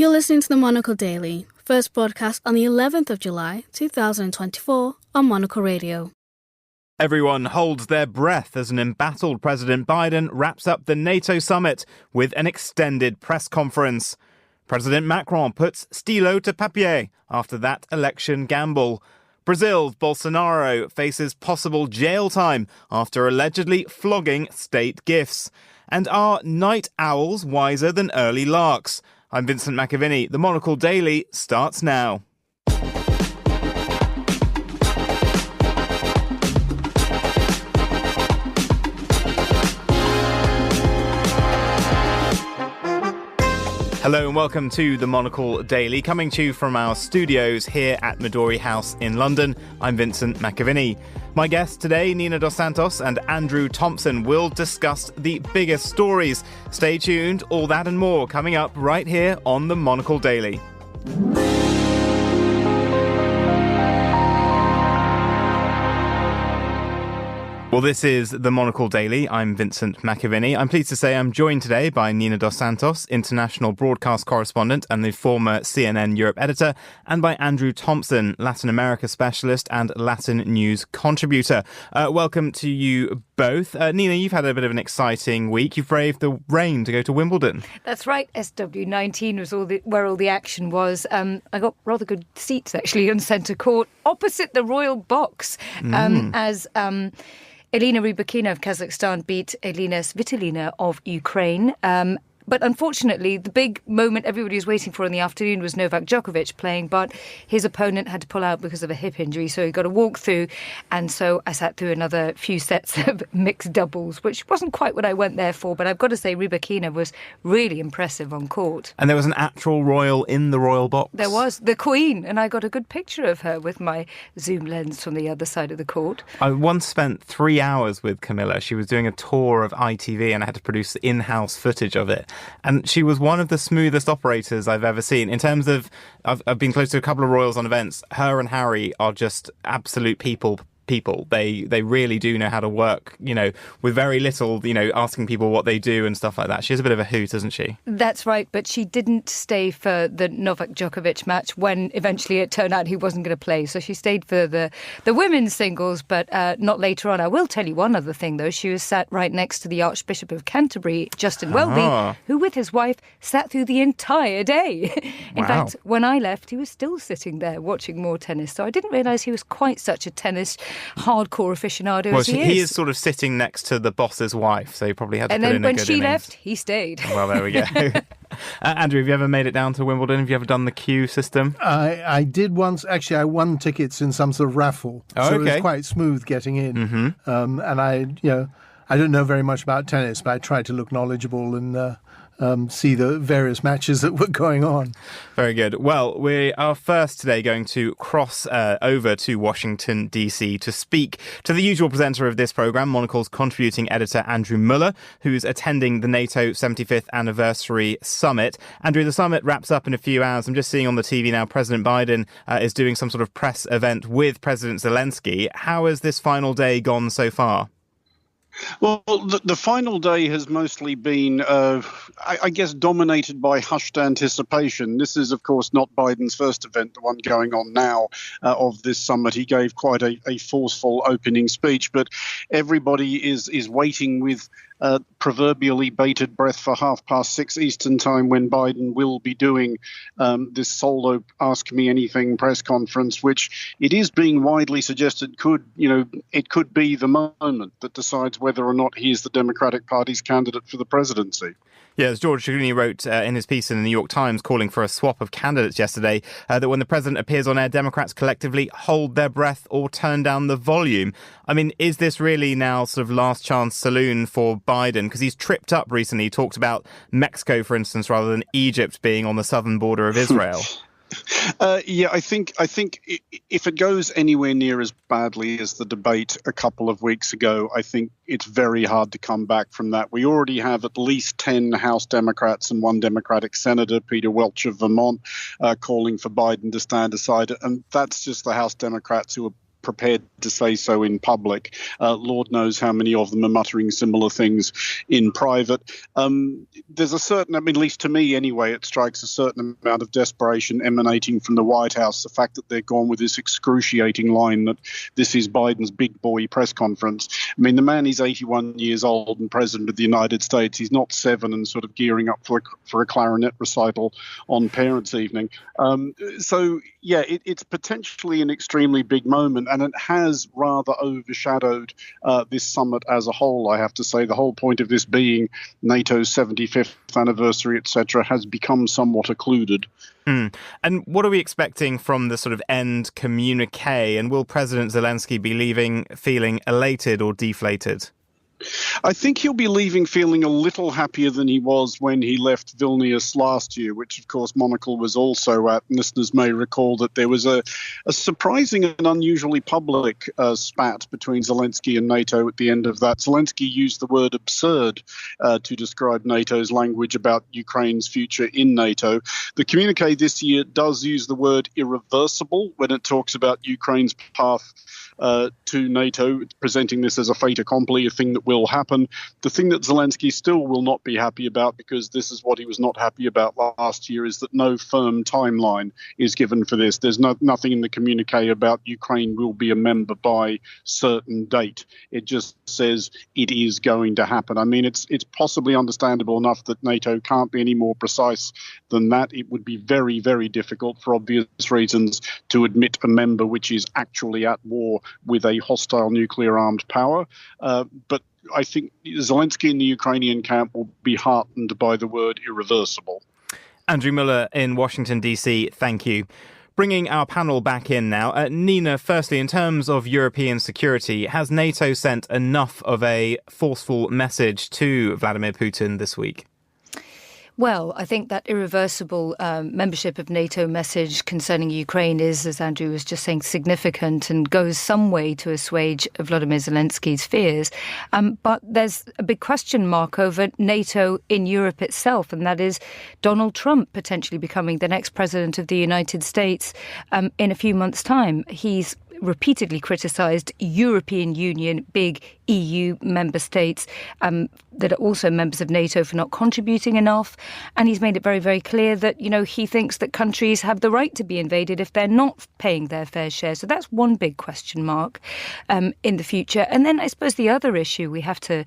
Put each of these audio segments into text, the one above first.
You're listening to the Monocle Daily, first broadcast on the 11th of July, 2024 on Monocle Radio. Everyone holds their breath as an embattled President Biden wraps up the Nato summit with an extended press conference. President Macron puts stylo to papier after that election gamble. Brazil's Bolsonaro faces possible jail time after allegedly flogging state gifts. And are night owls wiser than early larks? I'm Vincent McAviney. The Monocle Daily starts now. Hello and welcome to the Monocle Daily, coming to you from our studios here at Midori House in London. I'm Vincent McAviney. My guests today, Nina Dos Santos and Andrew Thompson, will discuss the biggest stories. Stay tuned, all that and more coming up right here on the Monocle Daily. Well, this is the Monocle Daily. I'm Vincent McAviney. I'm pleased to say I'm joined today by Nina Dos Santos, international broadcast correspondent and the former CNN Europe editor, and by Andrew Thompson, Latin America specialist and Latin news contributor. Welcome to you both. Nina, you've had a bit of an exciting week. You've braved the rain to go to Wimbledon. That's right. SW19 was where all the action was. I got rather good seats, actually, on centre court, opposite the royal box, as Elena Rybakina of Kazakhstan beat Elena Svitolina of Ukraine. But unfortunately, the big moment everybody was waiting for in the afternoon was Novak Djokovic playing, but his opponent had to pull out because of a hip injury, so he got a walk through. And so I sat through another few sets of mixed doubles, which wasn't quite what I went there for. But I've got to say, Rybakina was really impressive on court. And there was an actual royal in the royal box. There was, the Queen, and I got a good picture of her with my zoom lens from the other side of the court. I once spent 3 hours with Camilla. She was doing a tour of ITV and I had to produce in-house footage of it. And she was one of the smoothest operators I've ever seen. In terms of, I've been close to a couple of royals on events. Her and Harry are just absolute people. They really do know how to work, with very little, asking people what they do and stuff like that. She has a bit of a hoot, isn't she? That's right, but she didn't stay for the Novak Djokovic match when eventually it turned out he wasn't going to play. So she stayed for the women's singles, but not later on. I will tell you one other thing, though. She was sat right next to the Archbishop of Canterbury, Justin Welby, who with his wife sat through the entire day. In fact, when I left, he was still sitting there watching more tennis. So I didn't realise he was quite such a tennis hardcore aficionado as he is. He is sort of sitting next to the boss's wife, so he probably had to put in a good innings. And then when she left, he stayed. Well, there we go. Andrew, have you ever made it down to Wimbledon? Have you ever done the queue system? I did once. Actually, I won tickets in some sort of raffle, so it was quite smooth getting in. Mm-hmm. And I don't know very much about tennis, but I tried to look knowledgeable and see the various matches that were going on. Very good. Well, we are first today going to cross over to Washington, D.C. to speak to the usual presenter of this programme, Monocle's contributing editor, Andrew Mueller, who's attending the NATO 75th anniversary summit. Andrew, the summit wraps up in a few hours. I'm just seeing on the TV now President Biden is doing some sort of press event with President Zelensky. How has this final day gone so far? Well, the final day has mostly been, I guess, dominated by hushed anticipation. This is, of course, not Biden's first event, the one going on now of this summit. He gave quite a forceful opening speech, but everybody is waiting with proverbially bated breath for 6:30 Eastern time when Biden will be doing this solo Ask Me Anything press conference, which it is being widely suggested it could be the moment that decides whether or not he is the Democratic Party's candidate for the presidency. Yeah, as George Clooney wrote in his piece in the New York Times calling for a swap of candidates yesterday, that when the president appears on air, Democrats collectively hold their breath or turn down the volume. I mean, is this really now sort of last chance saloon for Biden? Because he's tripped up recently. He talked about Mexico, for instance, rather than Egypt being on the southern border of Israel. I think if it goes anywhere near as badly as the debate a couple of weeks ago, I think it's very hard to come back from that. We already have at least 10 House Democrats and one Democratic Senator, Peter Welch of Vermont, calling for Biden to stand aside. And that's just the House Democrats who are prepared to say so in public. Lord knows how many of them are muttering similar things in private. There's a certain, at least to me anyway, it strikes a certain amount of desperation emanating from the White House. The fact that they're gone with this excruciating line that this is Biden's big boy press conference. The man is 81 years old and president of the United States. He's not 7 and sort of gearing up for a clarinet recital on Parents' Evening. It's potentially an extremely big moment, and it has rather overshadowed this summit as a whole, I have to say. The whole point of this being NATO's 75th anniversary, etc., has become somewhat occluded. And what are we expecting from the sort of end communique? And will President Zelensky be leaving feeling elated or deflated? I think he'll be leaving feeling a little happier than he was when he left Vilnius last year, which, of course, Monocle was also at. Listeners may recall that there was a surprising and unusually public spat between Zelensky and NATO at the end of that. Zelensky used the word absurd to describe NATO's language about Ukraine's future in NATO. The communique this year does use the word irreversible when it talks about Ukraine's path to NATO, presenting this as a fait accompli, a thing that will happen. The thing that Zelensky still will not be happy about, because this is what he was not happy about last year, is that no firm timeline is given for this. There's nothing in the communique about Ukraine will be a member by certain date. It just says it is going to happen. It's possibly understandable enough that NATO can't be any more precise than that. It would be very, very difficult, for obvious reasons, to admit a member which is actually at war with a hostile nuclear-armed power. But I think Zelensky in the Ukrainian camp will be heartened by the word irreversible. Andrew Muller in Washington, D.C., thank you. Bringing our panel back in now. Nina, firstly, in terms of European security, has NATO sent enough of a forceful message to Vladimir Putin this week? Well, I think that irreversible membership of NATO message concerning Ukraine is, as Andrew was just saying, significant and goes some way to assuage Volodymyr Zelensky's fears. But there's a big question mark over NATO in Europe itself, and that is Donald Trump potentially becoming the next president of the United States in a few months' time. He's repeatedly criticised European Union, big EU member states that are also members of NATO for not contributing enough. And he's made it very, very clear that, he thinks that countries have the right to be invaded if they're not paying their fair share. So that's one big question mark in the future. And then I suppose the other issue we have to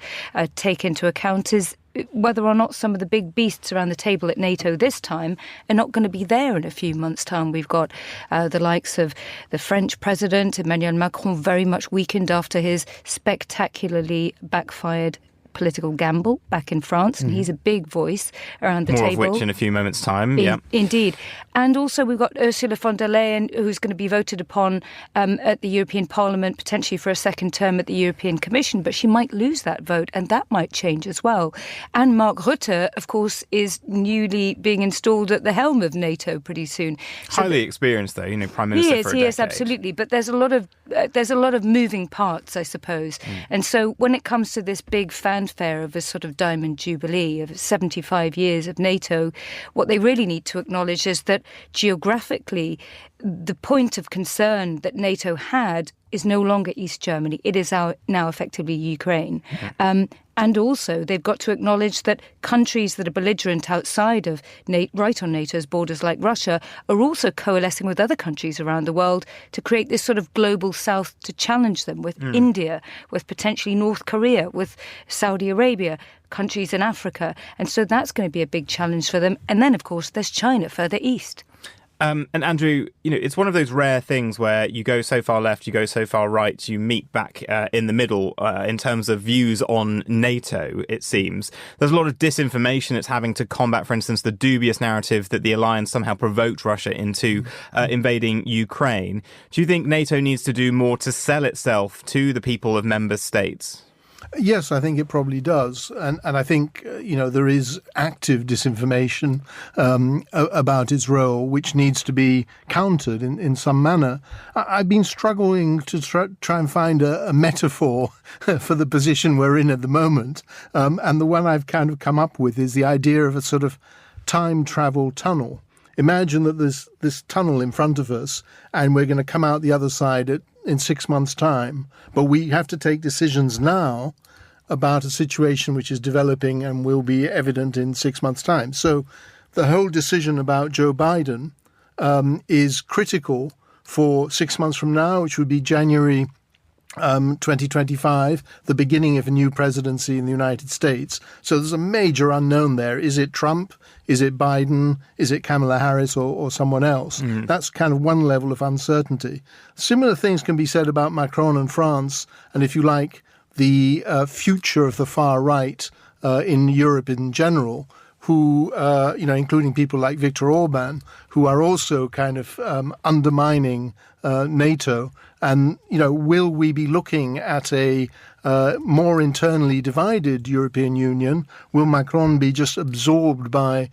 take into account is whether or not some of the big beasts around the table at NATO this time are not going to be there in a few months' time. We've got the likes of the French president, Emmanuel Macron, very much weakened after his spectacularly backfired political gamble back in France, and he's a big voice around the table. More of which in a few moments' time, Indeed. And also we've got Ursula von der Leyen, who's going to be voted upon at the European Parliament, potentially for a second term at the European Commission, but she might lose that vote, and that might change as well. And Mark Rutte, of course, is newly being installed at the helm of NATO pretty soon. So highly experienced, though, Prime Minister for a decade. He is, absolutely. But there's a lot of moving parts, I suppose. And so when it comes to this big fanfare of a sort of diamond jubilee of 75 years of NATO, what they really need to acknowledge is that geographically, the point of concern that NATO had is no longer East Germany. It is now effectively Ukraine. And also, they've got to acknowledge that countries that are belligerent outside of right on NATO's borders, like Russia, are also coalescing with other countries around the world to create this sort of global south to challenge them, with India, with potentially North Korea, with Saudi Arabia, countries in Africa. And so that's going to be a big challenge for them. And then, of course, there's China further east. And Andrew, it's one of those rare things where you go so far left, you go so far right, you meet back in the middle in terms of views on NATO, it seems. There's a lot of disinformation it's having to combat, for instance, the dubious narrative that the alliance somehow provoked Russia into invading Ukraine. Do you think NATO needs to do more to sell itself to the people of member states? Yes, I think it probably does. And I think, there is active disinformation about its role, which needs to be countered in some manner. I've been struggling to try and find a metaphor for the position we're in at the moment. And the one I've kind of come up with is the idea of a sort of time travel tunnel. Imagine that there's this tunnel in front of us, and we're going to come out the other side at in 6 months' time, but we have to take decisions now about a situation which is developing and will be evident in 6 months' time. So the whole decision about Joe Biden is critical for 6 months from now, which would be January 2025, the beginning of a new presidency in the United States. So there's a major unknown there. Is it Trump? Is it Biden? Is it Kamala Harris or someone else? That's kind of one level of uncertainty. Similar things can be said about Macron and France, and if you like, the future of the far right in Europe in general, who, including people like Viktor Orban, who are also kind of undermining NATO. And, will we be looking at a more internally divided European Union? Will Macron be just absorbed by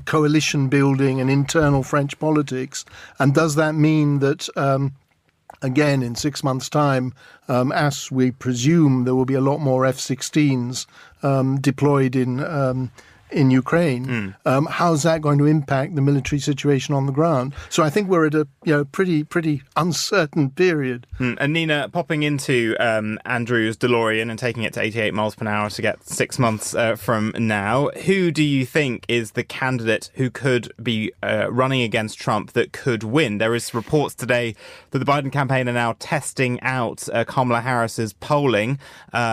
coalition building and internal French politics? And does that mean that, again, in 6 months' time, as we presume, there will be a lot more F-16s deployed in Ukraine? How's that going to impact the military situation on the ground? So I think we're at a pretty uncertain period. And Nina, popping into Andrew's DeLorean and taking it to 88 miles per hour to get 6 months from now, who do you think is the candidate who could be running against Trump that could win? There is reports today that the Biden campaign are now testing out Kamala Harris's polling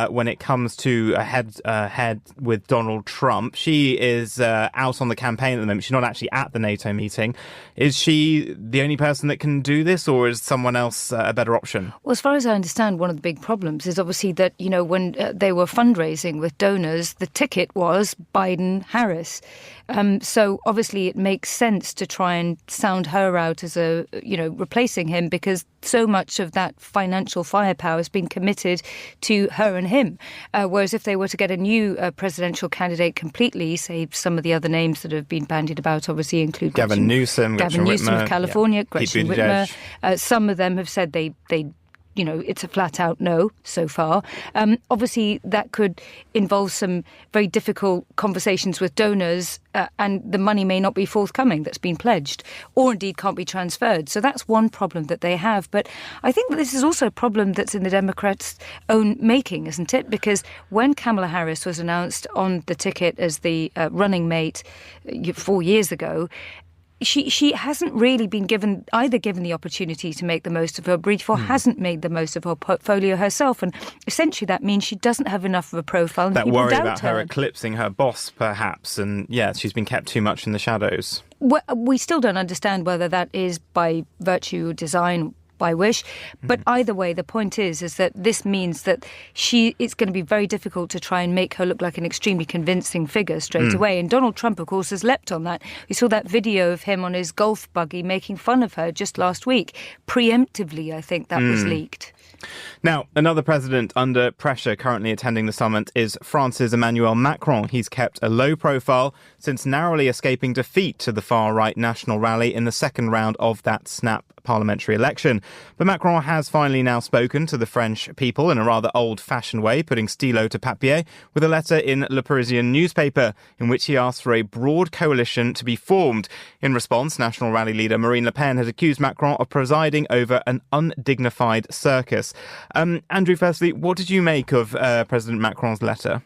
when it comes to head with Donald Trump. She is out on the campaign at the moment. She's not actually at the NATO meeting. Is she the only person that can do this, or is someone else a better option? Well, as far as I understand, one of the big problems is obviously that, when they were fundraising with donors, the ticket was Biden-Harris. So obviously it makes sense to try and sound her out as replacing him, because so much of that financial firepower has been committed to her and him. Whereas if they were to get a new presidential candidate completely, say some of the other names that have been bandied about obviously include Gavin Newsom of California, Gretchen Whitmer. Some of them have said they it's a flat-out no so far. Obviously, that could involve some very difficult conversations with donors, and the money may not be forthcoming that's been pledged, or indeed can't be transferred. So that's one problem that they have. But I think that this is also a problem that's in the Democrats' own making, isn't it? Because when Kamala Harris was announced on the ticket as the running mate 4 years ago, she hasn't really been given the opportunity to make the most of her brief, or hasn't made the most of her portfolio herself. And essentially that means she doesn't have enough of a profile. And that people worry doubt about her eclipsing her boss, perhaps. And she's been kept too much in the shadows. Well, we still don't understand whether that is by virtue, design, by wish. But either way, the point is that this means that it's going to be very difficult to try and make her look like an extremely convincing figure straight away. And Donald Trump, of course, has leapt on that. We saw that video of him on his golf buggy making fun of her just last week. Preemptively, I think that was leaked. Now, another president under pressure currently attending the summit is France's Emmanuel Macron. He's kept a low profile since narrowly escaping defeat to the far-right National Rally in the second round of that snap parliamentary election. But Macron has finally now spoken to the French people in a rather old-fashioned way, putting stylo to papier with a letter in Le Parisien newspaper in which he asked for a broad coalition to be formed. In response, National Rally leader Marine Le Pen has accused Macron of presiding over an undignified circus. Andrew, firstly, what did you make of President Macron's letter?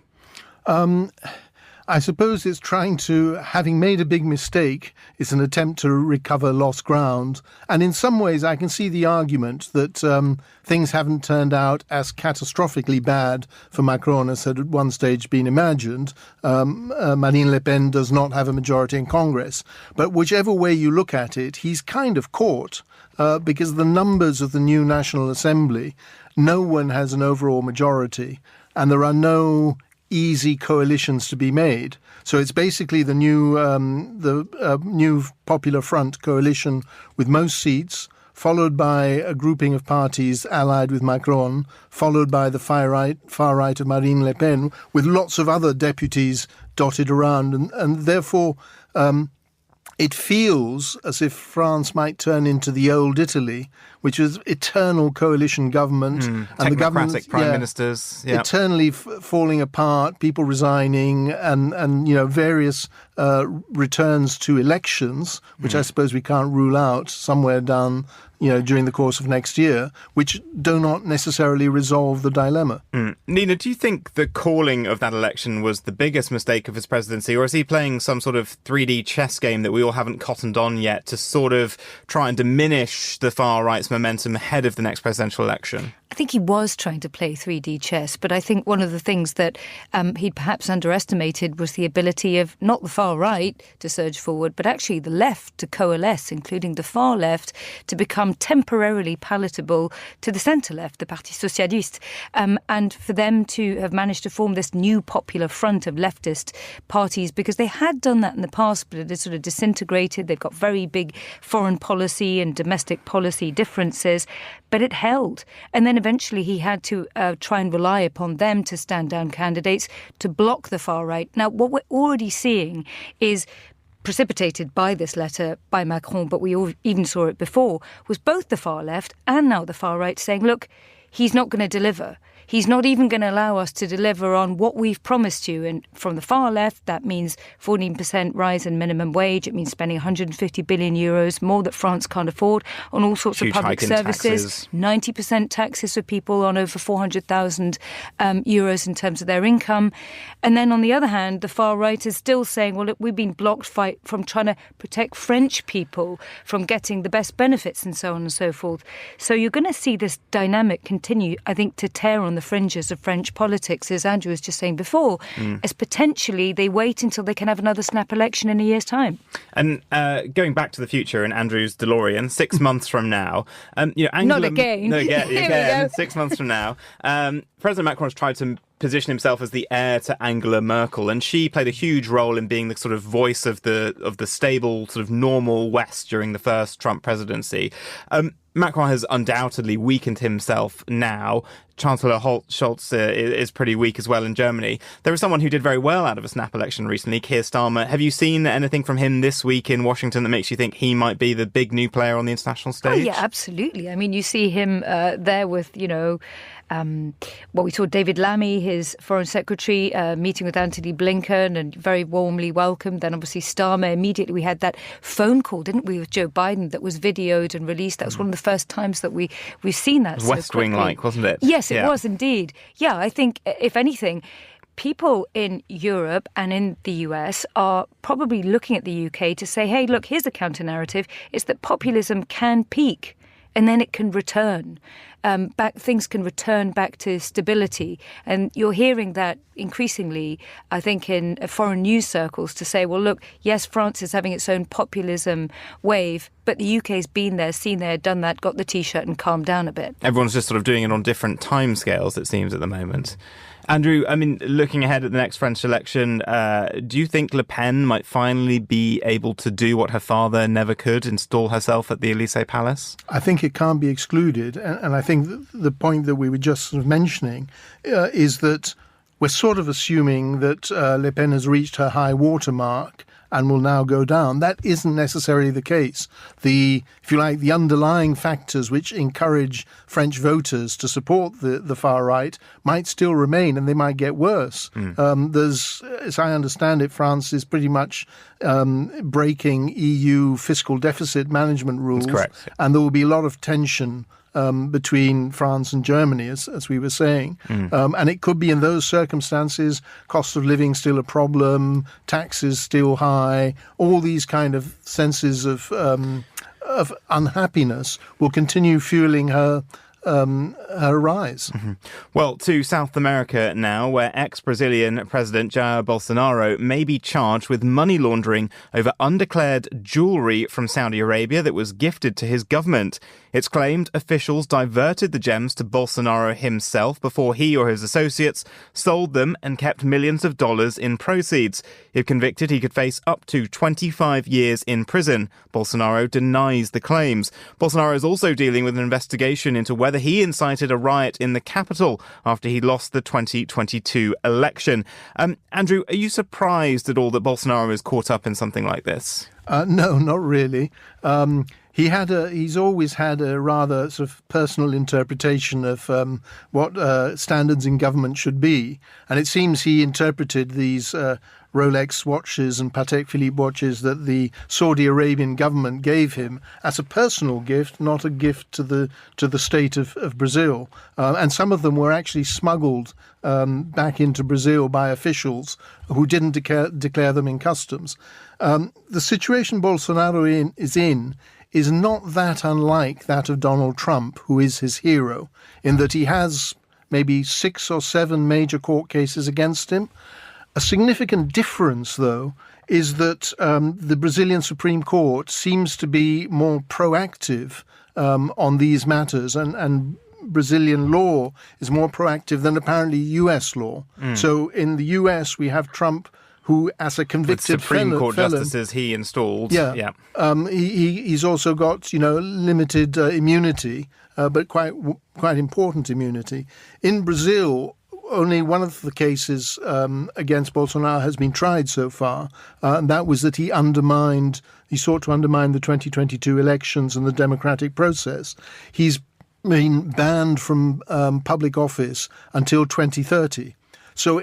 I suppose it's having made a big mistake, it's an attempt to recover lost ground. And in some ways, I can see the argument that things haven't turned out as catastrophically bad for Macron as had at one stage been imagined. Marine Le Pen does not have a majority in Congress. But whichever way you look at it, he's kind of caught because the numbers of the new National Assembly, no one has an overall majority, and there are no easy coalitions to be made. So it's basically the new Popular Front coalition with most seats, followed by a grouping of parties allied with Macron, followed by the far right of Marine Le Pen, with lots of other deputies dotted around. And therefore, it feels as if France might turn into the old Italy, which is eternal coalition government. And the government, prime ministers. Yeah. Eternally falling apart, people resigning, and various returns to elections, which I suppose we can't rule out somewhere down during the course of next year, which do not necessarily resolve the dilemma. Nina, do you think the calling of that election was the biggest mistake of his presidency, or is he playing some sort of 3D chess game that we all haven't cottoned on yet to sort of try and diminish the far right's momentum ahead of the next presidential election? I think he was trying to play 3D chess, but I think one of the things that he'd perhaps underestimated was the ability of not the far right to surge forward, but actually the left to coalesce, including the far left, to become temporarily palatable to the centre-left, the Parti Socialiste, and for them to have managed to form this new popular front of leftist parties, because they had done that in the past, but it had sort of disintegrated. They've got very big foreign policy and domestic policy differences, but it held. And then eventually he had to try and rely upon them to stand down candidates to block the far right. Now, what we're already seeing is precipitated by this letter by Macron, but we all even saw it before, was both the far left and now the far right saying, look, he's not going to deliver. He's not even going to allow us to deliver on what we've promised you. And from the far left, that means 14% rise in minimum wage. It means spending 150 billion euros, more that France can't afford, on all sorts of public services. 90% taxes for people on over 400,000 euros in terms of their income. And then on the other hand, the far right is still saying, well, look, we've been blocked from trying to protect French people from getting the best benefits and so on and so forth. So you're going to see this dynamic continue, I think, to tear on the fringes of French politics, as Andrew was just saying before, as potentially they wait until they can have another snap election in a year's time. And going back to the future in Andrew's DeLorean, 6 months from now... Not again. No, again 6 months from now. President Macron has tried to position himself as the heir to Angela Merkel, and she played a huge role in being the sort of voice of the stable, sort of normal West during the first Trump presidency. Macron has undoubtedly weakened himself now. Chancellor Scholz is pretty weak as well in Germany. There was someone who did very well out of a snap election recently, Keir Starmer. Have you seen anything from him this week in Washington that makes you think he might be the big new player on the international stage? Oh, yeah, absolutely. I mean, you see him there with, we saw David Lammy, his foreign secretary, meeting with Antony Blinken and very warmly welcomed. Then obviously Starmer, immediately we had that phone call, didn't we, with Joe Biden that was videoed and released. That was one of the first times that we've seen that. West Wing-like, wasn't it? Yes, it was indeed. Yeah, I think, if anything, people in Europe and in the US are probably looking at the UK to say, hey, look, here's the counter-narrative. It's that populism can peak and then it can return. Things can return back to stability. And you're hearing that increasingly, I think, in foreign news circles to say, well, look, yes, France is having its own populism wave, but the UK's been there, seen there, done that, got the T-shirt and calmed down a bit. Everyone's just sort of doing it on different timescales, it seems, at the moment. Andrew, I mean, looking ahead at the next French election, do you think Le Pen might finally be able to do what her father never could, install herself at the Élysée Palace? I think it can't be excluded. And I think the point that we were just sort of mentioning is that we're sort of assuming that Le Pen has reached her high water mark and will now go down. That isn't necessarily the case. If you like, the underlying factors which encourage French voters to support the far right might still remain, and they might get worse. As I understand it, France is pretty much breaking EU fiscal deficit management rules. That's correct. And there will be a lot of tension between France and Germany, as we were saying. And it could be in those circumstances, cost of living still a problem, taxes still high, all these kind of senses of unhappiness will continue fueling her rise. Well, to South America now, where ex-Brazilian President Jair Bolsonaro may be charged with money laundering over undeclared jewellery from Saudi Arabia that was gifted to his government. It's claimed officials diverted the gems to Bolsonaro himself before he or his associates sold them and kept millions of dollars in proceeds. If convicted, he could face up to 25 years in prison. Bolsonaro denies the claims. Bolsonaro is also dealing with an investigation into whether he incited a riot in the capital after he lost the 2022 election. Andrew, are you surprised at all that Bolsonaro is caught up in something like this? No, not really. He's always had a rather sort of personal interpretation of what standards in government should be. And it seems he interpreted these Rolex watches and Patek Philippe watches that the Saudi Arabian government gave him as a personal gift, not a gift to the state of Brazil. And some of them were actually smuggled back into Brazil by officials who didn't declare them in customs. The situation Bolsonaro is not that unlike that of Donald Trump, who is his hero, in that he has maybe 6 or 7 major court cases against him. A significant difference, though, is that the Brazilian Supreme Court seems to be more proactive on these matters, and Brazilian law is more proactive than apparently US law. So in the US, we have Trump, who, as a convicted Supreme Court felon, justices he installed. He's also got limited immunity, but quite important immunity. In Brazil, only one of the cases against Bolsonaro has been tried so far, and that was that he sought to undermine the 2022 elections and the democratic process. He's been banned from public office until 2030. So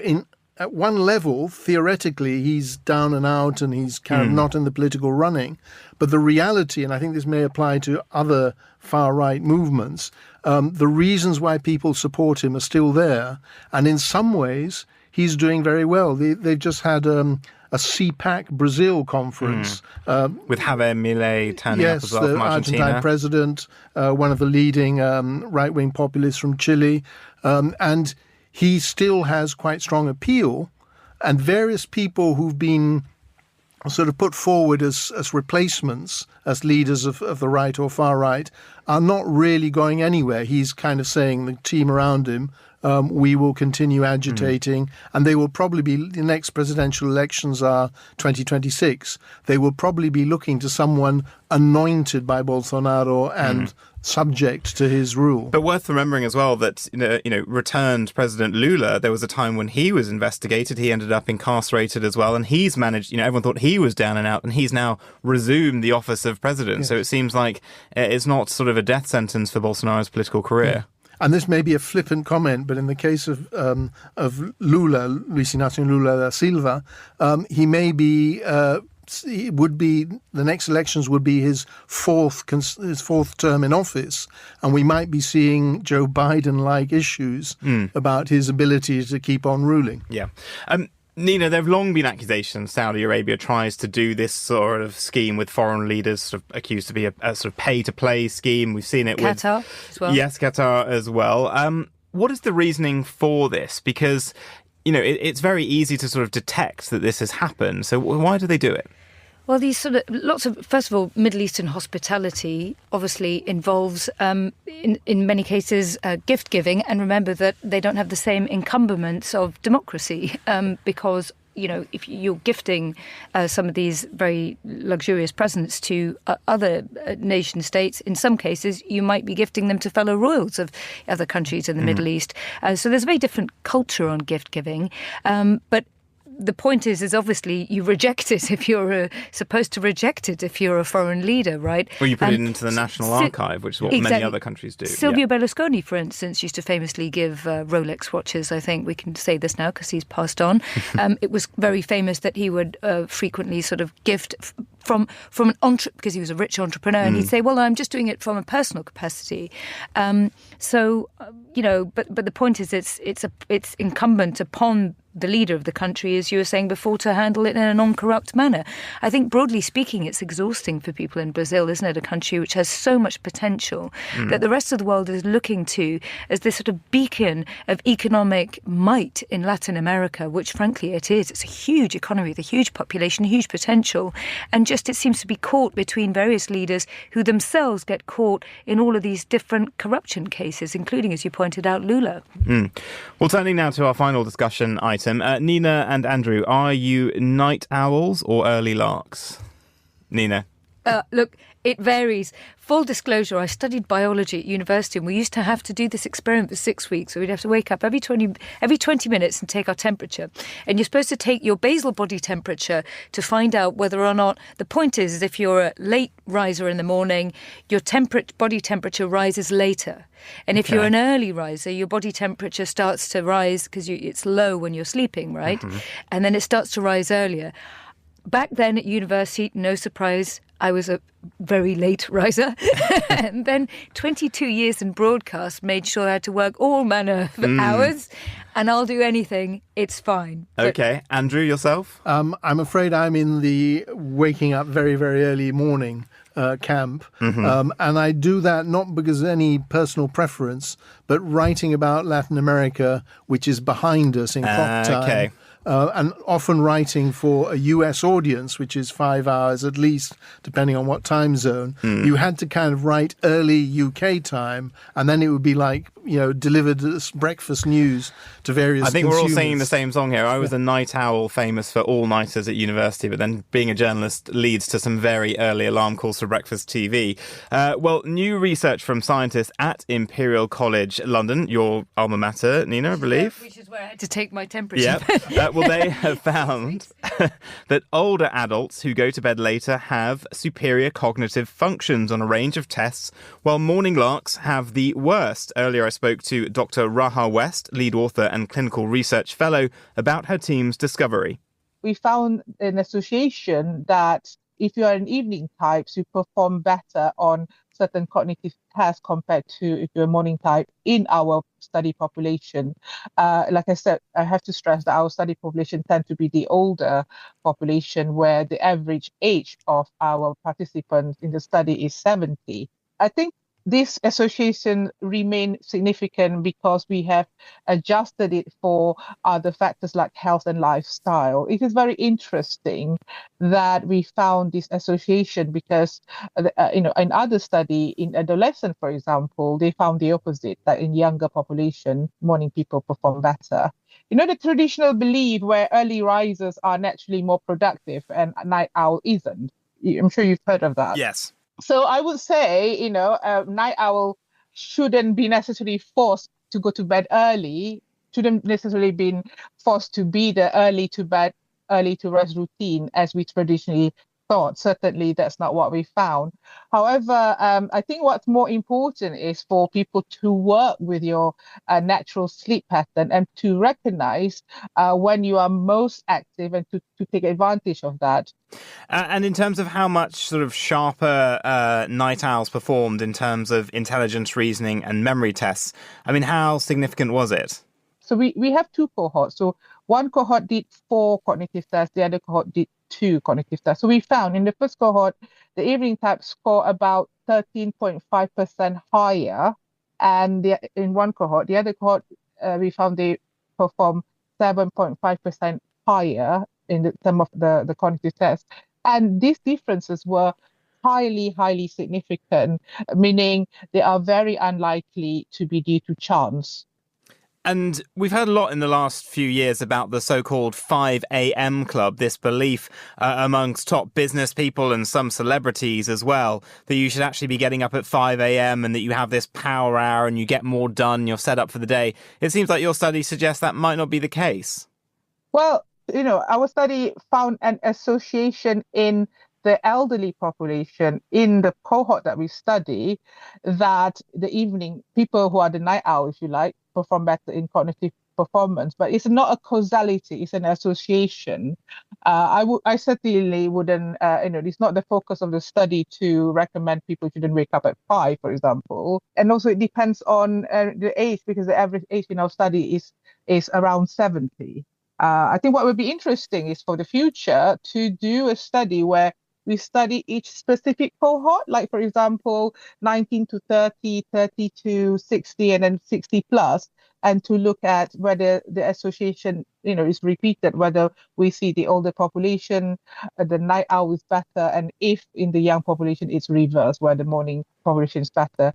at one level, theoretically, he's down and out and he's kind of not in the political running. But the reality, and I think this may apply to other far-right movements, the reasons why people support him are still there. And in some ways, he's doing very well. They've just had a CPAC Brazil conference. With Javier Milei turning up as well from Argentina. Argentine president, one of the leading right-wing populists from Chile. And he still has quite strong appeal, and various people who've been sort of put forward as replacements, as leaders of the right or far right, are not really going anywhere. He's kind of saying, the team around him, we will continue agitating, and they will probably be, the next presidential elections are 2026. They will probably be looking to someone anointed by Bolsonaro and subject to his rule. But worth remembering as well that, returned President Lula, there was a time when he was investigated. He ended up incarcerated as well. And he's managed, everyone thought he was down and out, and he's now resumed the office of president. Yes. So it seems like it's not sort of a death sentence for Bolsonaro's political career. Yeah. And this may be a flippant comment, but in the case of Lula, Luis Inácio Lula da Silva, he may be... the next elections would be his fourth term in office, and we might be seeing Joe Biden-like issues about his ability to keep on ruling. Yeah. Nina, there have long been accusations Saudi Arabia tries to do this sort of scheme with foreign leaders, sort of accused to be a sort of pay-to-play scheme. We've seen it with Qatar as well. Yes, Qatar as well. What is the reasoning for this? Because, it's very easy to sort of detect that this has happened. So why do they do it? Well, these sort of first of all, Middle Eastern hospitality obviously involves, in many cases, gift giving. And remember that they don't have the same encumbrance of democracy because, if you're gifting some of these very luxurious presents to other nation states, in some cases, you might be gifting them to fellow royals of other countries in the Middle East. So there's a very different culture on gift giving. But the point is obviously you reject it if you're supposed to reject it if you're a foreign leader, right? Or you put it into the National Archive, which is what many other countries do. Silvio Berlusconi, for instance, used to famously give Rolex watches. I think we can say this now because he's passed on. It was very famous that he would frequently sort of gift from an because he was a rich entrepreneur, and he'd say, "Well, I'm just doing it from a personal capacity." But the point is, it's incumbent upon the leader of the country, as you were saying before, to handle it in a non-corrupt manner. I think, broadly speaking, it's exhausting for people in Brazil, isn't it? A country which has so much potential that the rest of the world is looking to as this sort of beacon of economic might in Latin America, which, frankly, it is. It's a huge economy with a huge population, huge potential, and just it seems to be caught between various leaders who themselves get caught in all of these different corruption cases, including, as you pointed out, Lula. Well, turning now to our final discussion item. Nina and Andrew, are you night owls or early larks? Nina? Look, it varies. Full disclosure, I studied biology at university and we used to have to do this experiment for 6 weeks. So we'd have to wake up every 20 minutes and take our temperature. And you're supposed to take your basal body temperature to find out whether or not... The point is if you're a late riser in the morning, your body temperature rises later. And if you're an early riser, your body temperature starts to rise because it's low when you're sleeping, right? Mm-hmm. And then it starts to rise earlier. Back then at university, no surprise, I was a very late riser. And then 22 years in broadcast made sure I had to work all manner of hours. And I'll do anything. It's fine. OK. Andrew, yourself? I'm afraid I'm in the waking up very, very early morning camp. Mm-hmm. And I do that not because of any personal preference, but writing about Latin America, which is behind us in clock time. Okay. And often writing for a US audience, which is 5 hours at least, depending on what time zone. You had to kind of write early UK time, and then it would be like, delivered as breakfast news to various I think consumers. We're all singing the same song here. I was a night owl famous for all-nighters at university, but then being a journalist leads to some very early alarm calls for breakfast TV. Well, new research from scientists at Imperial College London, your alma mater, Nina, I believe. Which is where I had to take my temperature. Yeah. Well, they have found that older adults who go to bed later have superior cognitive functions on a range of tests, while morning larks have the worst. Earlier, I spoke to Dr. Raha West, lead author and clinical research fellow, about her team's discovery. We found an association that if you are an evening type, you perform better on certain cognitive tasks compared to if you're a morning type in our study population. Like I said, I have to stress that our study population tend to be the older population where the average age of our participants in the study is 70. I think this association remains significant because we have adjusted it for other factors like health and lifestyle. It is very interesting that we found this association because, in other study, in adolescents, for example, they found the opposite, that in younger population, morning people perform better. The traditional belief where early risers are naturally more productive and night owl isn't. I'm sure you've heard of that. Yes. So I would say, a night owl shouldn't be necessarily forced to go to bed early, shouldn't necessarily be forced to be the early to bed, early to rise routine as we traditionally thought. Certainly, that's not what we found. However, I think what's more important is for people to work with your natural sleep pattern and to recognize when you are most active and to take advantage of that. And in terms of how much sort of sharper night owls performed in terms of intelligence, reasoning and memory tests, I mean, how significant was it? So we have two cohorts. So one cohort did 4 cognitive tests, the other cohort did 2 cognitive tests. So we found in the first cohort, the evening type score about 13.5% higher. And in one cohort, the other cohort, we found they perform 7.5% higher in the term of the cognitive test. And these differences were highly significant, meaning they are very unlikely to be due to chance. And we've heard a lot in the last few years about the so-called 5 a.m. club, this belief amongst top business people and some celebrities as well, that you should actually be getting up at 5 a.m. and that you have this power hour and you get more done, you're set up for the day. It seems like your study suggests that might not be the case. Well, our study found an association in the elderly population in the cohort that we study that the evening people who are the night owl, if you like, perform better in cognitive performance. But it's not a causality, it's an association. I certainly wouldn't, it's not the focus of the study to recommend people shouldn't wake up at 5, for example. And also it depends on the age, because the average age in our study is around 70. I think what would be interesting is for the future to do a study where we study each specific cohort, like, for example, 19 to 30, 30 to 60, and then 60 plus, and to look at whether the association, is repeated, whether we see the older population, the night owl is better, and if in the young population it's reversed, where the morning population is better.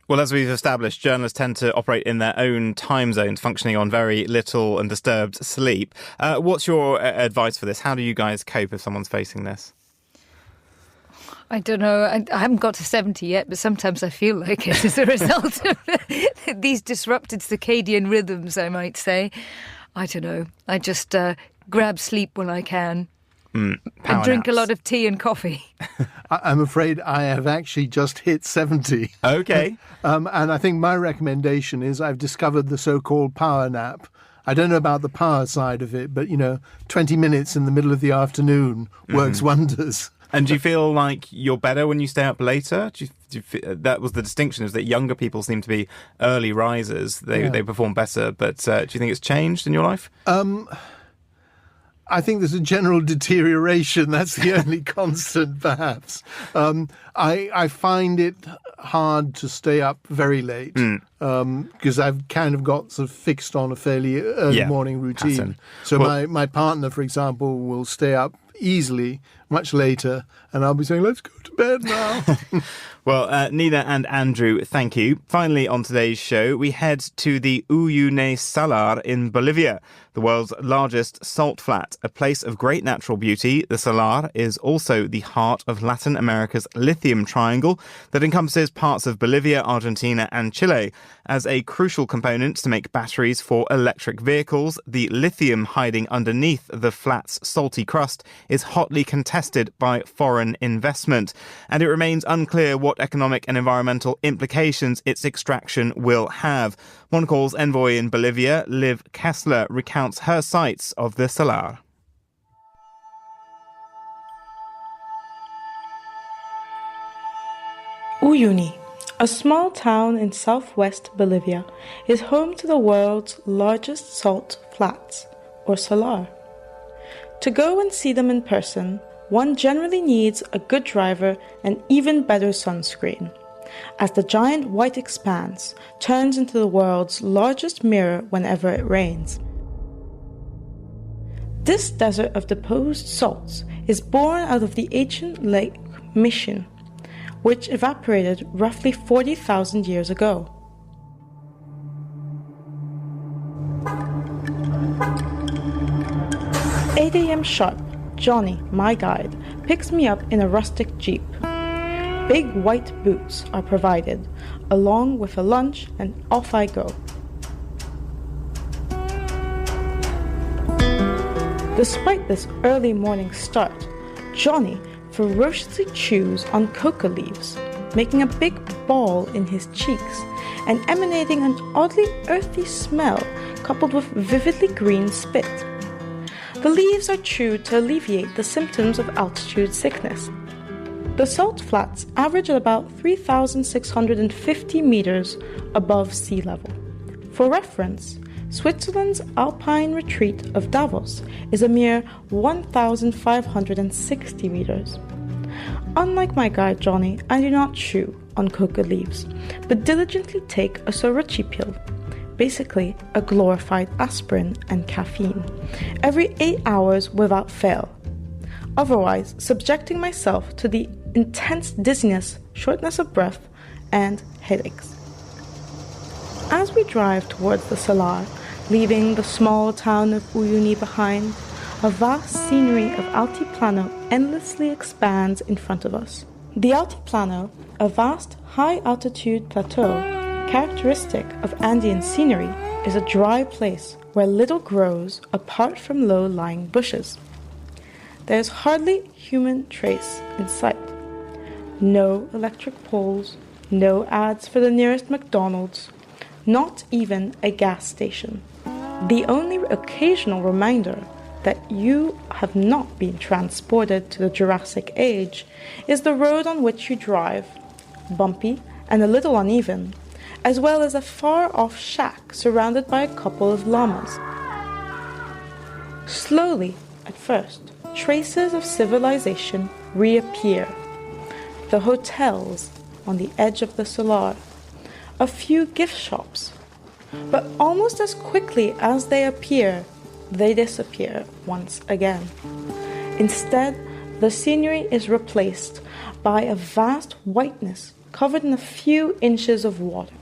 Well, as we've established, journalists tend to operate in their own time zones, functioning on very little and disturbed sleep. What's your advice for this? How do you guys cope if someone's facing this? I don't know. I haven't got to 70 yet, but sometimes I feel like it as a result of these disrupted circadian rhythms, I might say. I don't know. I just grab sleep when I can. And drink a lot of tea and coffee. I'm afraid I have actually just hit 70. Okay. And I think my recommendation is I've discovered the so-called power nap. I don't know about the power side of it, but, 20 minutes in the middle of the afternoon works wonders. And do you feel like you're better when you stay up later? Do you feel, that was the distinction, is that younger people seem to be early risers. They perform better. But do you think it's changed in your life? I think there's a general deterioration. That's the only constant, perhaps. I find it hard to stay up very late because I've kind of got sort of fixed on a fairly early morning routine. Pattern. So my partner, for example, will stay up easily much later, and I'll be saying, let's go to bed now. Well, Nina and Andrew, thank you. Finally, on today's show, we head to the Uyuni Salar in Bolivia, the world's largest salt flat. A place of great natural beauty, the Salar is also the heart of Latin America's lithium triangle that encompasses parts of Bolivia, Argentina and Chile. As a crucial component to make batteries for electric vehicles, the lithium hiding underneath the flat's salty crust is hotly contested by foreign investment, and it remains unclear what economic and environmental implications its extraction will have. Monocle's envoy in Bolivia, Liv Kessler, recounts her sights of the Salar. Uyuni, a small town in southwest Bolivia, is home to the world's largest salt flats, or salar. To go and see them in person, one generally needs a good driver and even better sunscreen, as the giant white expanse turns into the world's largest mirror whenever it rains. This desert of deposed salts is born out of the ancient lake Mission, which evaporated roughly 40,000 years ago. "8 a.m. sharp, Johnny, my guide, picks me up in a rustic jeep. Big white boots are provided, along with a lunch, and off I go. Despite this early morning start, Johnny ferociously chews on coca leaves, making a big ball in his cheeks and emanating an oddly earthy smell coupled with vividly green spit. The leaves are chewed to alleviate the symptoms of altitude sickness. The salt flats average at about 3,650 meters above sea level. For reference, Switzerland's alpine retreat of Davos is a mere 1,560 meters. Unlike my guide Johnny, I do not chew on coca leaves, but diligently take a sriracha pill, basically a glorified aspirin and caffeine, every 8 hours without fail, otherwise subjecting myself to the intense dizziness, shortness of breath, and headaches. As we drive towards the Salar, leaving the small town of Uyuni behind, a vast scenery of Altiplano endlessly expands in front of us. The Altiplano, a vast high-altitude plateau, characteristic of Andean scenery, is a dry place where little grows apart from low-lying bushes. There is hardly human trace in sight. No electric poles, no ads for the nearest McDonald's, not even a gas station. The only occasional reminder that you have not been transported to the Jurassic Age is the road on which you drive, bumpy and a little uneven, as well as a far-off shack surrounded by a couple of llamas. Slowly, at first, traces of civilization reappear. The hotels on the edge of the Salar, a few gift shops, but almost as quickly as they appear, they disappear once again. Instead, the scenery is replaced by a vast whiteness covered in a few inches of water.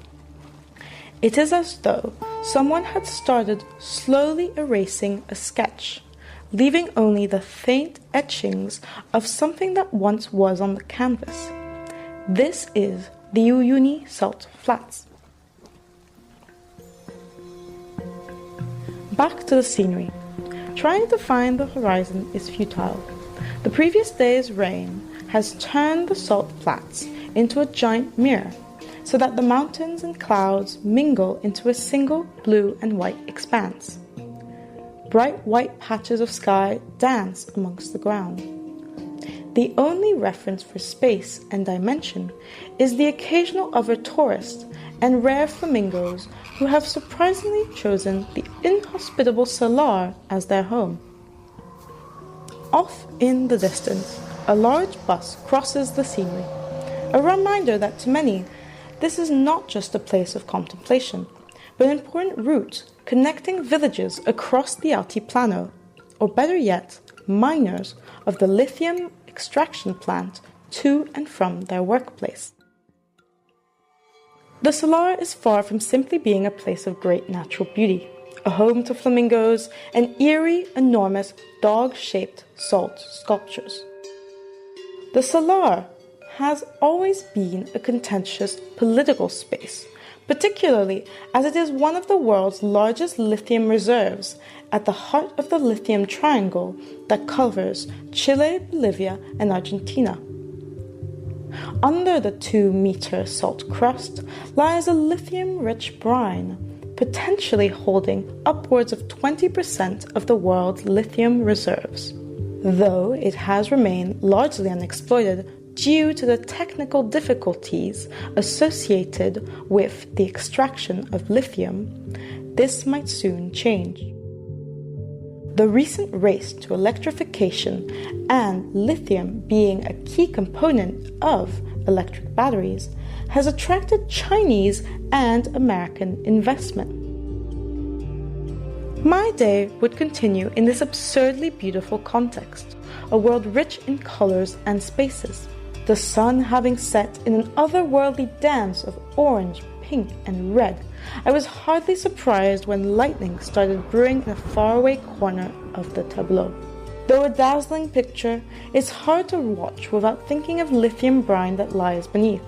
It is as though someone had started slowly erasing a sketch, leaving only the faint etchings of something that once was on the canvas. This is the Uyuni Salt Flats. Back to the scenery. Trying to find the horizon is futile. The previous day's rain has turned the salt flats into a giant mirror, so that the mountains and clouds mingle into a single blue and white expanse. Bright white patches of sky dance amongst the ground. The only reference for space and dimension is the occasional other tourist and rare flamingos who have surprisingly chosen the inhospitable Salar as their home. Off in the distance, a large bus crosses the scenery, a reminder that to many, this is not just a place of contemplation, but an important route connecting villages across the Altiplano, or better yet, miners of the lithium extraction plant to and from their workplace. The Salar is far from simply being a place of great natural beauty, a home to flamingos and eerie, enormous, dog-shaped salt sculptures. The Salar has always been a contentious political space, particularly as it is one of the world's largest lithium reserves at the heart of the lithium triangle that covers Chile, Bolivia, and Argentina. Under the 2-meter salt crust lies a lithium-rich brine, potentially holding upwards of 20% of the world's lithium reserves, though it has remained largely unexploited due to the technical difficulties associated with the extraction of lithium. This might soon change. The recent race to electrification and lithium being a key component of electric batteries has attracted Chinese and American investment. My day would continue in this absurdly beautiful context, a world rich in colors and spaces. The sun having set in an otherworldly dance of orange, pink, and red, I was hardly surprised when lightning started brewing in a faraway corner of the tableau. Though a dazzling picture, it's hard to watch without thinking of lithium brine that lies beneath.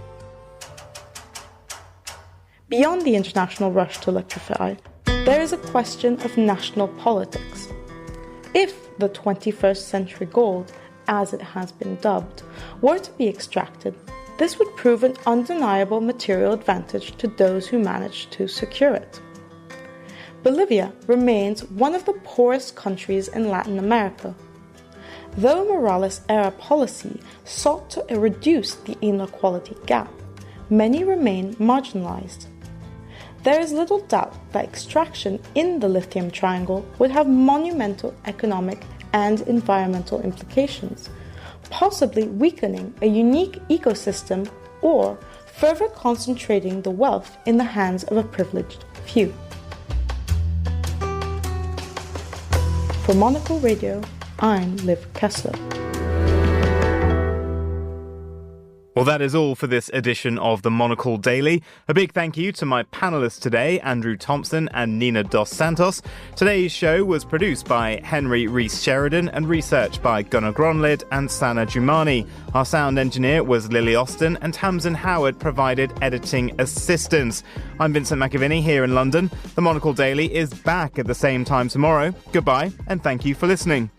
Beyond the international rush to electrify, there is a question of national politics. If the 21st century gold, as it has been dubbed, were to be extracted, this would prove an undeniable material advantage to those who manage to secure it. Bolivia remains one of the poorest countries in Latin America. Though Morales-era policy sought to reduce the inequality gap, many remain marginalized. There is little doubt that extraction in the lithium triangle would have monumental economic and environmental implications, possibly weakening a unique ecosystem or further concentrating the wealth in the hands of a privileged few. For Monocle Radio, I'm Liv Kessler. Well, that is all for this edition of the Monocle Daily. A big thank you to my panellists today, Andrew Thompson and Nina Dos Santos. Today's show was produced by Henry Rees-Sheridan and researched by Gunnar Gronlid and Sana Jumani. Our sound engineer was Lily Austin and Tamsin Howard provided editing assistance. I'm Vincent McAviney here in London. The Monocle Daily is back at the same time tomorrow. Goodbye and thank you for listening.